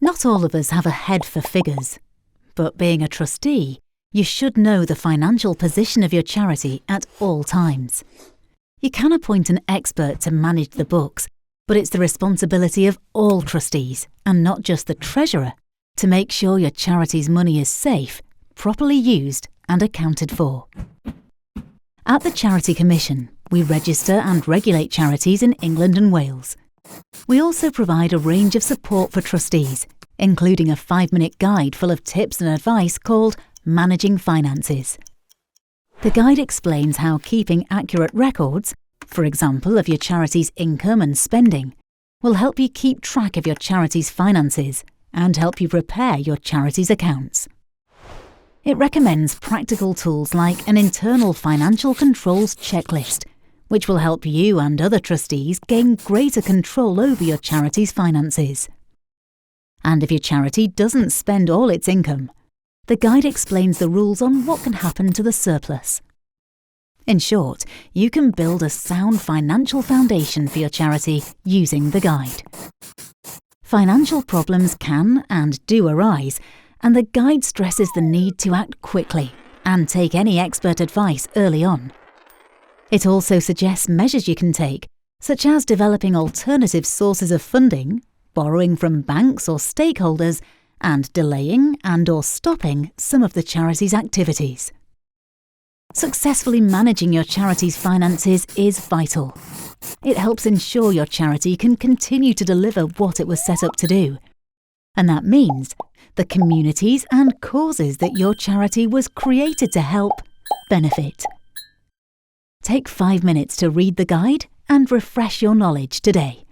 Not all of us have a head for figures, but being a trustee, you should know the financial position of your charity at all times. You can appoint an expert to manage the books, but it's the responsibility of all trustees, and not just the treasurer, to make sure your charity's money is safe, properly used and accounted for. At the Charity Commission, we register and regulate charities in England and Wales. We also provide a range of support for trustees, including a 5-minute guide full of tips and advice called Managing Finances. The guide explains how keeping accurate records, for example of your charity's income and spending, will help you keep track of your charity's finances and help you prepare your charity's accounts. It recommends practical tools like an internal financial controls checklist, which will help you and other trustees gain greater control over your charity's finances. And if your charity doesn't spend all its income, the guide explains the rules on what can happen to the surplus. In short, you can build a sound financial foundation for your charity using the guide. Financial problems can and do arise, and the guide stresses the need to act quickly and take any expert advice early on. It also suggests measures you can take, such as developing alternative sources of funding, borrowing from banks or stakeholders, and delaying and/or stopping some of the charity's activities. Successfully managing your charity's finances is vital. It helps ensure your charity can continue to deliver what it was set up to do. And that means the communities and causes that your charity was created to help benefit. Take 5 minutes to read the guide and refresh your knowledge today.